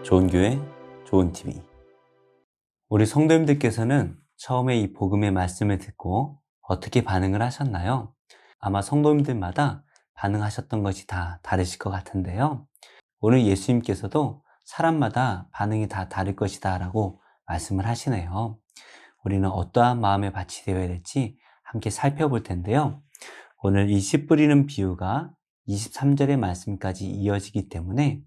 좋은 교회, 좋은 TV. 우리 성도님들께서는 처음에 이 복음의 말씀을 듣고 어떻게 반응을 하셨나요? 아마 성도님들마다 반응하셨던 것이 다 다르실 것 같은데요. 오늘 예수님께서도 사람마다 반응이 다 다를 것이다 라고 말씀을 하시네요. 우리는 어떠한 마음의 밭이 되어야 될지 함께 살펴볼 텐데요. 오늘 이 씨 뿌리는 비유가 23절의 말씀까지 이어지기 때문에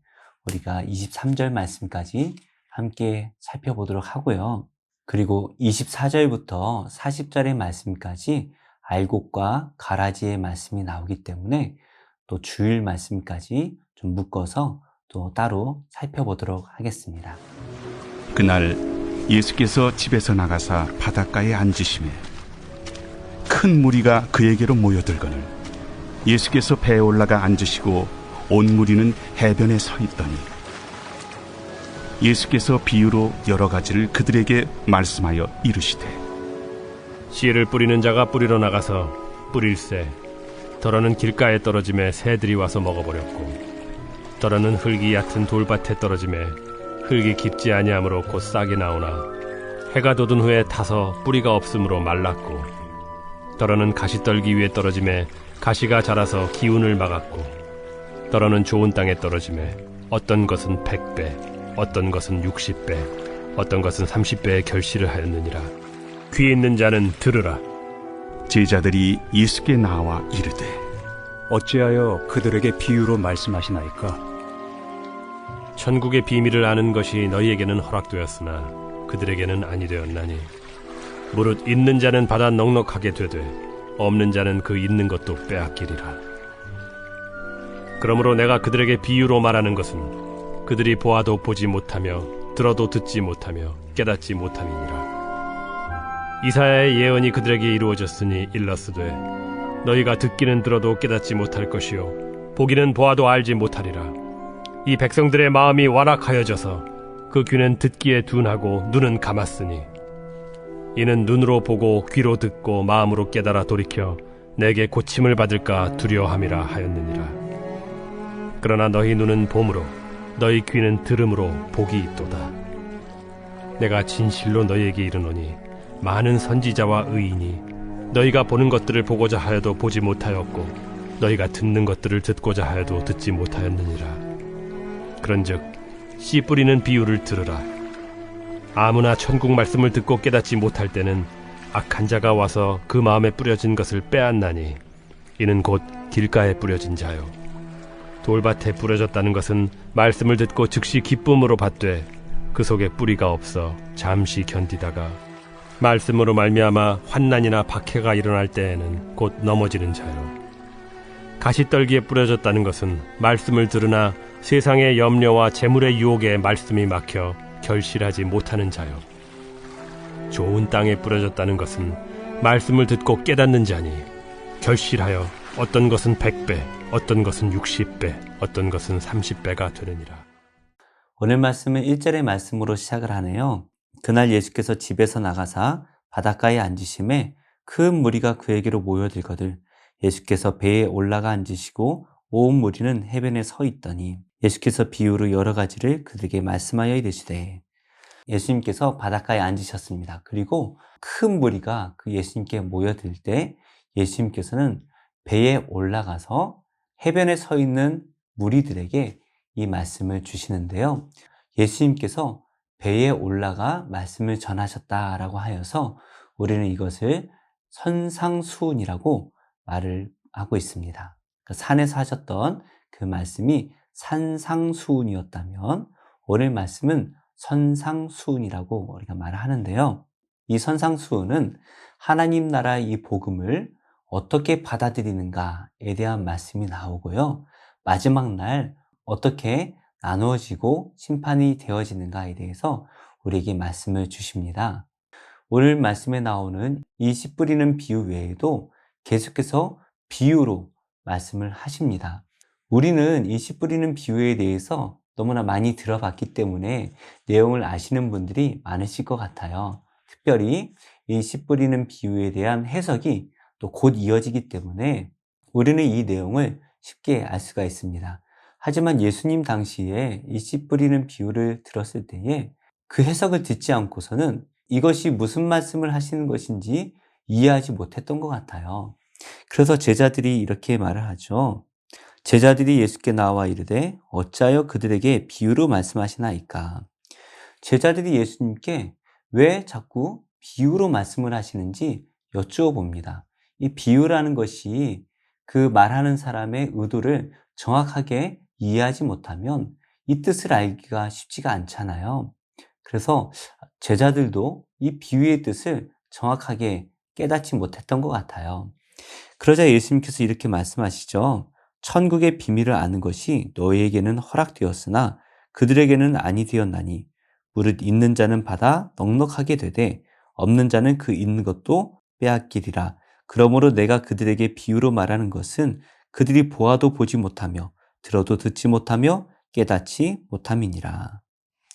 우리가 23절 말씀까지 함께 살펴보도록 하고요. 그리고 24절부터 40절의 말씀까지 알곡과 가라지의 말씀이 나오기 때문에 또 주일 말씀까지 좀 묶어서 또 따로 살펴보도록 하겠습니다. 그날 예수께서 집에서 나가사 바닷가에 앉으시매 큰 무리가 그에게로 모여들거늘 예수께서 배에 올라가 앉으시고 온 무리는 해변에 서 있더니 예수께서 비유로 여러 가지를 그들에게 말씀하여 이르시되 씨를 뿌리는 자가 뿌리러 나가서 뿌릴새 더러는 길가에 떨어짐에 새들이 와서 먹어버렸고 더러는 흙이 얕은 돌밭에 떨어짐에 흙이 깊지 아니하므로 곧 싹이 나오나 해가 돋은 후에 타서 뿌리가 없으므로 말랐고 더러는 가시떨기 위에 떨어짐에 가시가 자라서 기운을 막았고 더러는 좋은 땅에 떨어짐에 어떤 것은 100배 어떤 것은 60배 어떤 것은 30배의 결실을 하였느니라. 귀 있는 자는 들으라. 제자들이 예수께 나와 이르되 어찌하여 그들에게 비유로 말씀하시나이까? 천국의 비밀을 아는 것이 너희에게는 허락되었으나 그들에게는 아니 되었나니 무릇 있는 자는 받아 넉넉하게 되되 없는 자는 그 있는 것도 빼앗기리라. 그러므로 내가 그들에게 비유로 말하는 것은 그들이 보아도 보지 못하며 들어도 듣지 못하며 깨닫지 못함이니라. 이사야의 예언이 그들에게 이루어졌으니 일렀으되 너희가 듣기는 들어도 깨닫지 못할 것이요 보기는 보아도 알지 못하리라. 이 백성들의 마음이 완악하여져서 그 귀는 듣기에 둔하고 눈은 감았으니 이는 눈으로 보고 귀로 듣고 마음으로 깨달아 돌이켜 내게 고침을 받을까 두려워함이라 하였느니라. 그러나 너희 눈은 봄으로 너희 귀는 들음으로 복이 있도다. 내가 진실로 너희에게 이르노니 많은 선지자와 의인이 너희가 보는 것들을 보고자 하여도 보지 못하였고 너희가 듣는 것들을 듣고자 하여도 듣지 못하였느니라. 그런즉 씨 뿌리는 비유를 들으라. 아무나 천국 말씀을 듣고 깨닫지 못할 때는 악한 자가 와서 그 마음에 뿌려진 것을 빼앗나니 이는 곧 길가에 뿌려진 자요 돌밭에 뿌려졌다는 것은 말씀을 듣고 즉시 기쁨으로 받되 그 속에 뿌리가 없어 잠시 견디다가 말씀으로 말미암아 환난이나 박해가 일어날 때에는 곧 넘어지는 자요 가시떨기에 뿌려졌다는 것은 말씀을 들으나 세상의 염려와 재물의 유혹에 말씀이 막혀 결실하지 못하는 자요 좋은 땅에 뿌려졌다는 것은 말씀을 듣고 깨닫는 자니 결실하여 어떤 것은 100배 어떤 것은 60배 어떤 것은 30배가 되느니라. 오늘 말씀은 1절의 말씀으로 시작을 하네요. 그날 예수께서 집에서 나가사 바닷가에 앉으심에 큰 무리가 그에게로 모여들거늘 예수께서 배에 올라가 앉으시고 온 무리는 해변에 서 있더니 예수께서 비유로 여러 가지를 그들에게 말씀하여 이르시되 예수님께서 바닷가에 앉으셨습니다. 그리고 큰 무리가 그 예수님께 모여들 때 예수님께서는 배에 올라가서 해변에 서 있는 무리들에게 이 말씀을 주시는데요. 예수님께서 배에 올라가 말씀을 전하셨다라고 하여서 우리는 이것을 선상수훈이라고 말을 하고 있습니다. 그러니까 산에서 하셨던 그 말씀이 산상수훈이었다면 오늘 말씀은 선상수훈이라고 우리가 말을 하는데요. 이 선상수훈은 하나님 나라의 이 복음을 어떻게 받아들이는가에 대한 말씀이 나오고요. 마지막 날 어떻게 나누어지고 심판이 되어지는가에 대해서 우리에게 말씀을 주십니다. 오늘 말씀에 나오는 이 씨 뿌리는 비유 외에도 계속해서 비유로 말씀을 하십니다. 우리는 이 씨 뿌리는 비유에 대해서 너무나 많이 들어봤기 때문에 내용을 아시는 분들이 많으실 것 같아요. 특별히 이 씨 뿌리는 비유에 대한 해석이 또 곧 이어지기 때문에 우리는 이 내용을 쉽게 알 수가 있습니다. 하지만 예수님 당시에 이 씨 뿌리는 비유를 들었을 때에 그 해석을 듣지 않고서는 이것이 무슨 말씀을 하시는 것인지 이해하지 못했던 것 같아요. 그래서 제자들이 이렇게 말을 하죠. 제자들이 예수께 나와 이르되 어찌하여 그들에게 비유로 말씀하시나이까. 제자들이 예수님께 왜 자꾸 비유로 말씀을 하시는지 여쭈어 봅니다. 이 비유라는 것이 그 말하는 사람의 의도를 정확하게 이해하지 못하면 이 뜻을 알기가 쉽지가 않잖아요. 그래서 제자들도 이 비유의 뜻을 정확하게 깨닫지 못했던 것 같아요. 그러자 예수님께서 이렇게 말씀하시죠. 천국의 비밀을 아는 것이 너희에게는 허락되었으나 그들에게는 아니 되었나니 무릇 있는 자는 받아 넉넉하게 되되 없는 자는 그 있는 것도 빼앗기리라. 그러므로 내가 그들에게 비유로 말하는 것은 그들이 보아도 보지 못하며 들어도 듣지 못하며 깨닫지 못함이니라.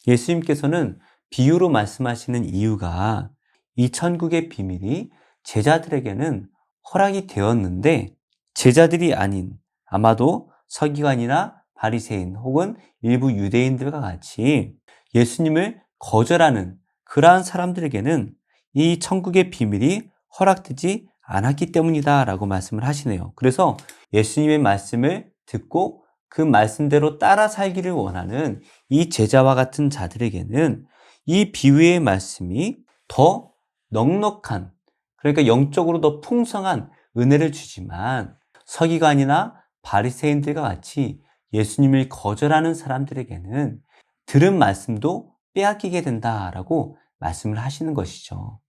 예수님께서는 비유로 말씀하시는 이유가 이 천국의 비밀이 제자들에게는 허락이 되었는데 제자들이 아닌 아마도 서기관이나 바리새인 혹은 일부 유대인들과 같이 예수님을 거절하는 그러한 사람들에게는 이 천국의 비밀이 허락되지 않았기 때문이다 라고 말씀을 하시네요. 그래서 예수님의 말씀을 듣고 그 말씀대로 따라 살기를 원하는 이 제자와 같은 자들에게는 이 비유의 말씀이 더 넉넉한, 그러니까 영적으로 더 풍성한 은혜를 주지만 서기관이나 바리새인들과 같이 예수님을 거절하는 사람들에게는 들은 말씀도 빼앗기게 된다라고 말씀을 하시는 것이죠.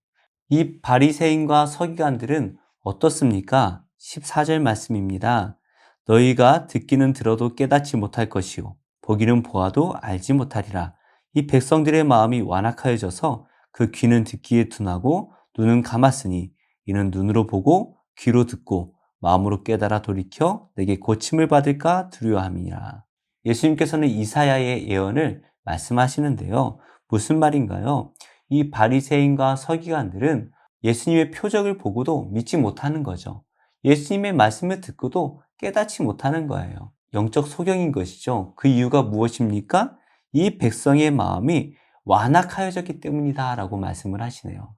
이 바리새인과 서기관들은 어떻습니까? 14절 말씀입니다. 너희가 듣기는 들어도 깨닫지 못할 것이요 보기는 보아도 알지 못하리라. 이 백성들의 마음이 완악하여져서 그 귀는 듣기에 둔하고 눈은 감았으니 이는 눈으로 보고 귀로 듣고 마음으로 깨달아 돌이켜 내게 고침을 받을까 두려워함이니라. 예수님께서는 이사야의 예언을 말씀하시는데요. 무슨 말인가요? 이 바리새인과 서기관들은 예수님의 표적을 보고도 믿지 못하는 거죠. 예수님의 말씀을 듣고도 깨닫지 못하는 거예요. 영적 소경인 것이죠. 그 이유가 무엇입니까? 이 백성의 마음이 완악하여졌기 때문이다 라고 말씀을 하시네요.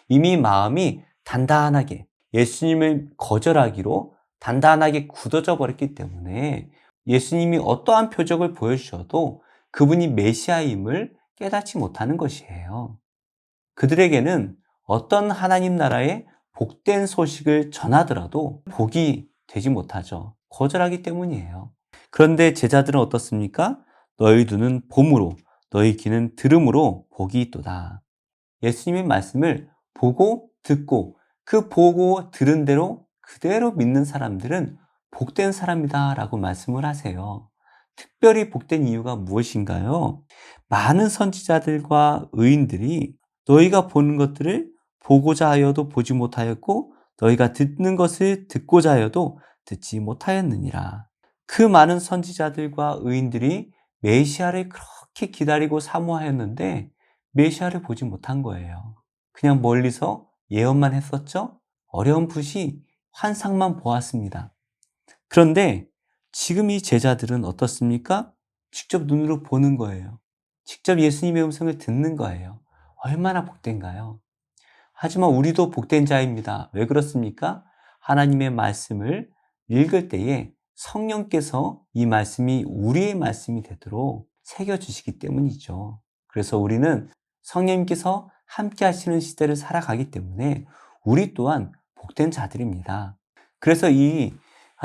이미 마음이 단단하게 예수님을 거절하기로 단단하게 굳어져 버렸기 때문에 예수님이 어떠한 표적을 보여주셔도 그분이 메시아임을 깨닫지 못하는 것이에요. 그들에게는 어떤 하나님 나라의 복된 소식을 전하더라도 복이 되지 못하죠. 거절하기 때문이에요. 그런데 제자들은 어떻습니까? 너희 눈은 봄으로 너희 귀는 들음으로 복이 있도다. 예수님의 말씀을 보고 듣고 그 보고 들은 대로 그대로 믿는 사람들은 복된 사람이다 라고 말씀을 하세요. 특별히 복된 이유가 무엇인가요? 많은 선지자들과 의인들이 너희가 보는 것들을 보고자 하여도 보지 못하였고 너희가 듣는 것을 듣고자 하여도 듣지 못하였느니라. 그 많은 선지자들과 의인들이 메시아를 그렇게 기다리고 사모하였는데 메시아를 보지 못한 거예요. 그냥 멀리서 예언만 했었죠? 어렴풋이 환상만 보았습니다. 그런데 지금 이 제자들은 어떻습니까? 직접 눈으로 보는 거예요. 직접 예수님의 음성을 듣는 거예요. 얼마나 복된가요? 하지만 우리도 복된 자입니다. 왜 그렇습니까? 하나님의 말씀을 읽을 때에 성령께서 이 말씀이 우리의 말씀이 되도록 새겨주시기 때문이죠. 그래서 우리는 성령님께서 함께 하시는 시대를 살아가기 때문에 우리 또한 복된 자들입니다. 그래서 이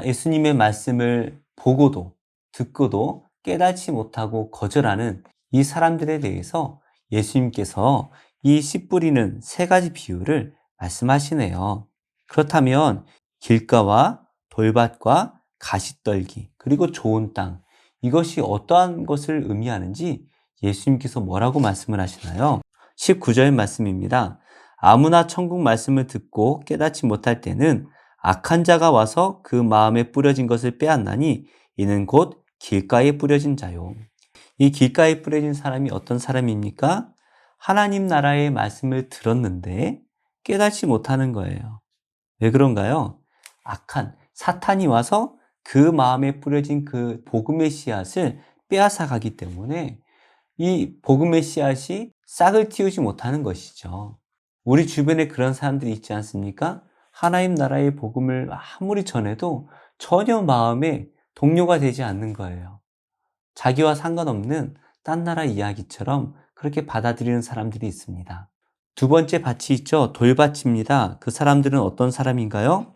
예수님의 말씀을 보고도 듣고도 깨닫지 못하고 거절하는 이 사람들에 대해서 예수님께서 이 씨 뿌리는 세 가지 비유를 말씀하시네요. 그렇다면 길가와 돌밭과 가시떨기 그리고 좋은 땅, 이것이 어떠한 것을 의미하는지 예수님께서 뭐라고 말씀을 하시나요? 19절 말씀입니다. 아무나 천국 말씀을 듣고 깨닫지 못할 때는 악한 자가 와서 그 마음에 뿌려진 것을 빼앗나니 이는 곧 길가에 뿌려진 자요. 이 길가에 뿌려진 사람이 어떤 사람입니까? 하나님 나라의 말씀을 들었는데 깨닫지 못하는 거예요. 왜 그런가요? 악한 사탄이 와서 그 마음에 뿌려진 그 복음의 씨앗을 빼앗아 가기 때문에 이 복음의 씨앗이 싹을 틔우지 못하는 것이죠. 우리 주변에 그런 사람들이 있지 않습니까? 하나님 나라의 복음을 아무리 전해도 전혀 마음에 동료가 되지 않는 거예요. 자기와 상관없는 딴 나라 이야기처럼 그렇게 받아들이는 사람들이 있습니다. 두 번째 밭이 있죠. 돌밭입니다. 그 사람들은 어떤 사람인가요?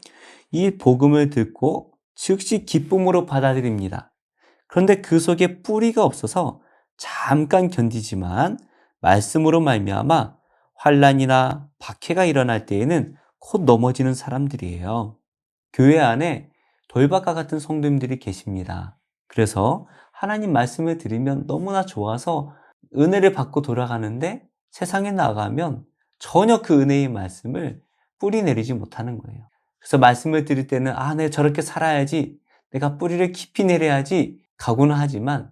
이 복음을 듣고 즉시 기쁨으로 받아들입니다. 그런데 그 속에 뿌리가 없어서 잠깐 견디지만 말씀으로 말미암아 환난이나 박해가 일어날 때에는 곧 넘어지는 사람들이에요. 교회 안에 돌밭과 같은 성도님들이 계십니다. 그래서 하나님 말씀을 들으면 너무나 좋아서 은혜를 받고 돌아가는데 세상에 나가면 전혀 그 은혜의 말씀을 뿌리 내리지 못하는 거예요. 그래서 말씀을 들을 때는 내가 저렇게 살아야지, 내가 뿌리를 깊이 내려야지 각오는 하지만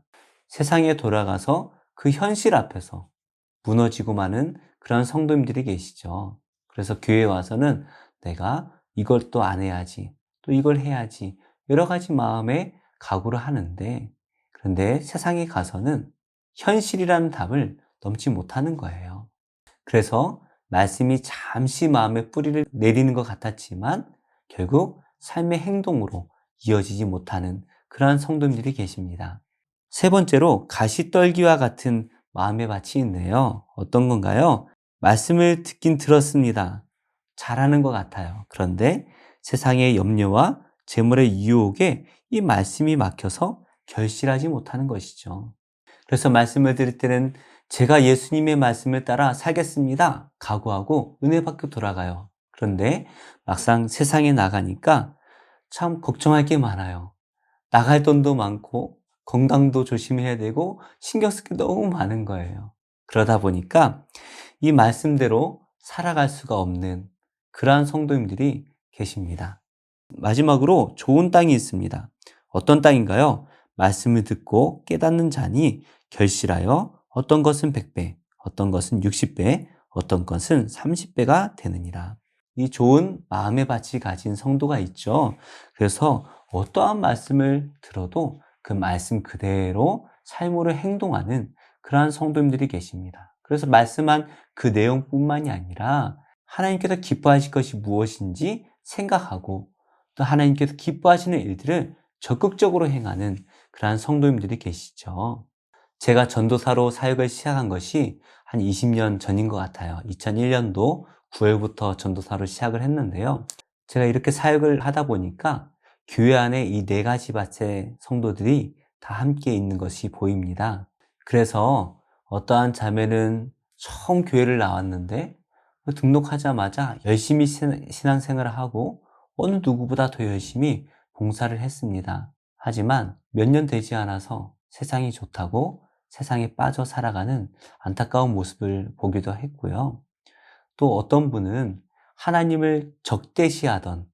세상에 돌아가서 그 현실 앞에서 무너지고 마는 그런 성도님들이 계시죠. 그래서 교회에 와서는 내가 이걸 또 안 해야지, 또 이걸 해야지 여러 가지 마음에 각오를 하는데, 그런데 세상에 가서는 현실이라는 답을 넘지 못하는 거예요. 그래서 말씀이 잠시 마음에 뿌리를 내리는 것 같았지만 결국 삶의 행동으로 이어지지 못하는 그러한 성도님들이 계십니다. 세 번째로 가시떨기와 같은 마음의 밭이 있네요. 어떤 건가요? 말씀을 듣긴 들었습니다. 잘하는 것 같아요. 그런데 세상의 염려와 재물의 유혹에 이 말씀이 막혀서 결실하지 못하는 것이죠. 그래서 말씀을 들을 때는 제가 예수님의 말씀을 따라 살겠습니다 각오하고 은혜 받고 돌아가요. 그런데 막상 세상에 나가니까 참 걱정할 게 많아요. 나갈 돈도 많고 건강도 조심해야 되고 신경 쓸 게 너무 많은 거예요. 그러다 보니까 이 말씀대로 살아갈 수가 없는 그러한 성도님들이 계십니다. 마지막으로 좋은 땅이 있습니다. 어떤 땅인가요? 말씀을 듣고 깨닫는 자니 결실하여 어떤 것은 100배, 어떤 것은 60배, 어떤 것은 30배가 되느니라. 이 좋은 마음의 밭을 가진 성도가 있죠. 그래서 어떠한 말씀을 들어도 그 말씀 그대로 삶으로 행동하는 그러한 성도님들이 계십니다. 그래서 말씀한 그 내용뿐만이 아니라 하나님께서 기뻐하실 것이 무엇인지 생각하고 또 하나님께서 기뻐하시는 일들을 적극적으로 행하는 그러한 성도님들이 계시죠. 제가 전도사로 사역을 시작한 것이 한 20년 전인 것 같아요. 2001년도 9월부터 전도사로 시작을 했는데요. 제가 이렇게 사역을 하다 보니까 교회 안에 이 네 가지 밭의 성도들이 다 함께 있는 것이 보입니다. 그래서 어떠한 자매는 처음 교회를 나왔는데 등록하자마자 열심히 신앙생활을 하고 어느 누구보다 더 열심히 봉사를 했습니다. 하지만 몇 년 되지 않아서 세상이 좋다고 세상에 빠져 살아가는 안타까운 모습을 보기도 했고요. 또 어떤 분은 하나님을 적대시하던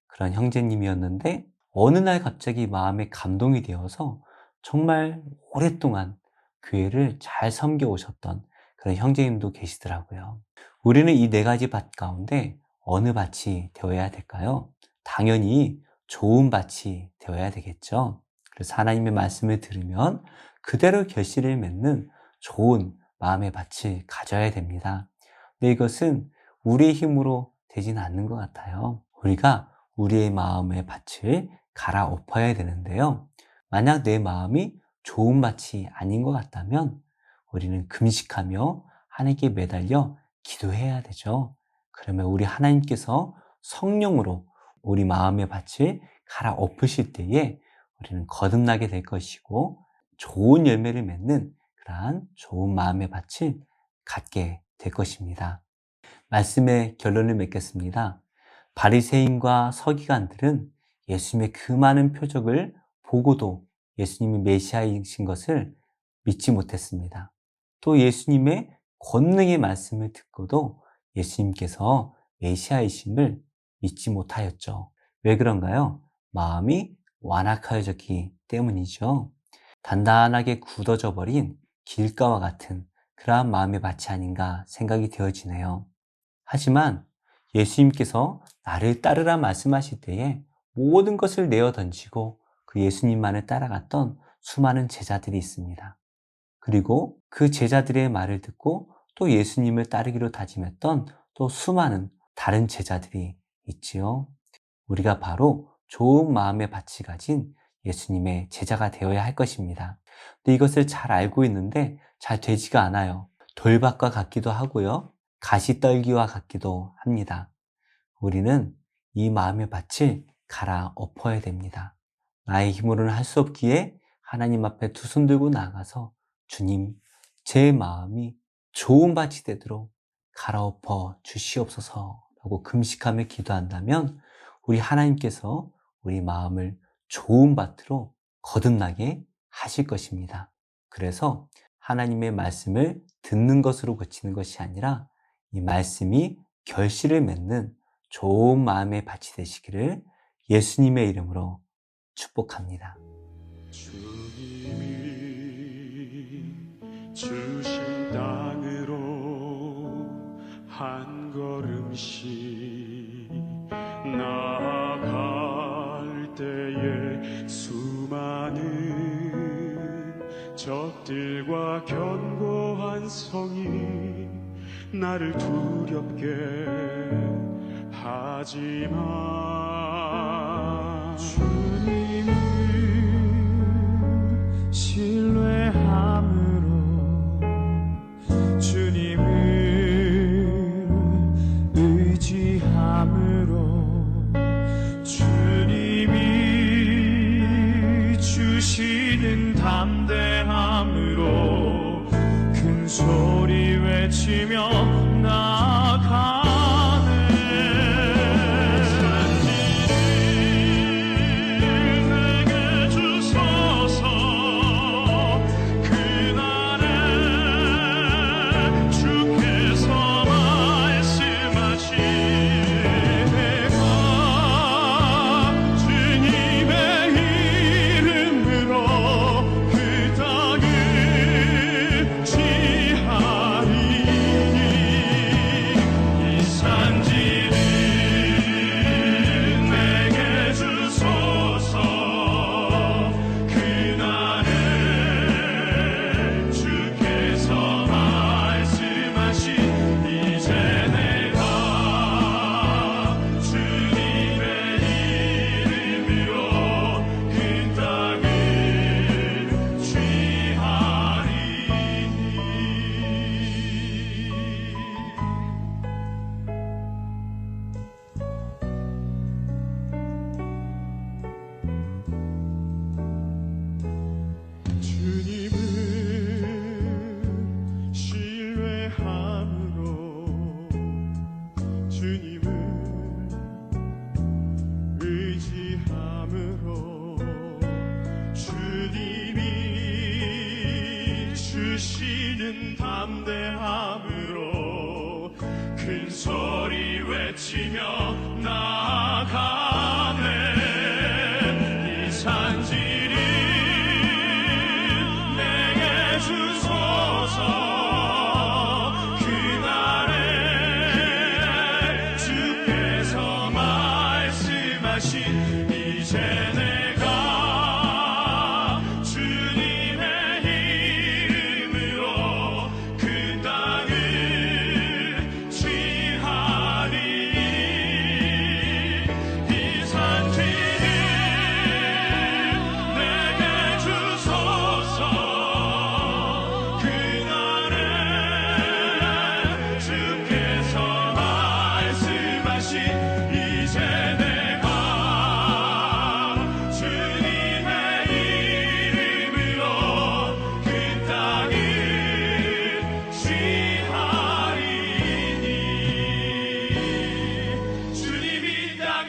그런 형제님이었는데 어느 날 갑자기 마음에 감동이 되어서 정말 오랫동안 교회를 잘 섬겨오셨던 그런 형제님도 계시더라고요. 우리는 이 네 가지 밭 가운데 어느 밭이 되어야 될까요? 당연히 좋은 밭이 되어야 되겠죠. 그래서 하나님의 말씀을 들으면 그대로 결실을 맺는 좋은 마음의 밭을 가져야 됩니다. 근데 이것은 우리의 힘으로 되지는 않는 것 같아요. 우리가 우리의 마음의 밭을 갈아엎어야 되는데요. 만약 내 마음이 좋은 밭이 아닌 것 같다면 우리는 금식하며 하나님께 매달려 기도해야 되죠. 그러면 우리 하나님께서 성령으로 우리 마음의 밭을 갈아엎으실 때에 우리는 거듭나게 될 것이고 좋은 열매를 맺는 그러한 좋은 마음의 밭을 갖게 될 것입니다. 말씀의 결론을 맺겠습니다. 바리새인과 서기관들은 예수님의 그 많은 표적을 보고도 예수님이 메시아이신 것을 믿지 못했습니다. 또 예수님의 권능의 말씀을 듣고도 예수님께서 메시아이심을 믿지 못하였죠. 왜 그런가요? 마음이 완악하여졌기 때문이죠. 단단하게 굳어져 버린 길가와 같은 그러한 마음의 밭이 아닌가 생각이 되어지네요. 하지만 예수님께서 나를 따르라 말씀하실 때에 모든 것을 내어 던지고 그 예수님만을 따라갔던 수많은 제자들이 있습니다. 그리고 그 제자들의 말을 듣고 또 예수님을 따르기로 다짐했던 또 수많은 다른 제자들이 있지요. 우리가 바로 좋은 마음의 밭이 가진 예수님의 제자가 되어야 할 것입니다. 근데 이것을 잘 알고 있는데 잘 되지가 않아요. 돌밭과 같기도 하고요. 가시떨기와 같기도 합니다. 우리는 이 마음의 밭을 갈아 엎어야 됩니다. 나의 힘으로는 할 수 없기에 하나님 앞에 두 손 들고 나가서 주님, 제 마음이 좋은 밭이 되도록 갈아엎어 주시옵소서 라고 금식하며 기도한다면 우리 하나님께서 우리 마음을 좋은 밭으로 거듭나게 하실 것입니다. 그래서 하나님의 말씀을 듣는 것으로 그치는 것이 아니라 이 말씀이 결실을 맺는 좋은 마음의 밭이 되시기를 예수님의 이름으로 축복합니다. 주님이 주신 땅으로 한 걸음씩 나아갈 때에 수많은 적들과 견고한 성이 나를 두렵게 하지만 주님을 신뢰함으로 주님을 의지함으로 주님이 주시는 담대함으로 큰 소리 외치며 나아가네. 주시는 담대함으로 큰 소리 외치며 나아가네. 이 산지를 내게 주소서. 그날에 주께서 말씀하신 이제 내가 주님의 이름으로 그 땅을 취하리. 이 산지를 내게 주소서. 그날에 주께서 말씀하신 이제 내가 주님의 이름으로 그 땅을 취하리니. 주님이 땅을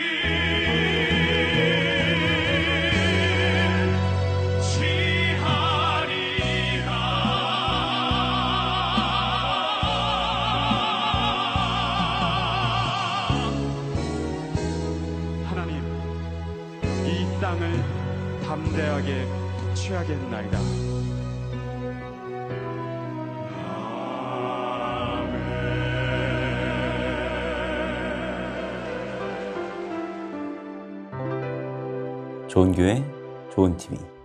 취하리라. 하나님, 이 땅을 담대하게 취하겠나이다. 좋은 교회, 좋은 좋은 TV.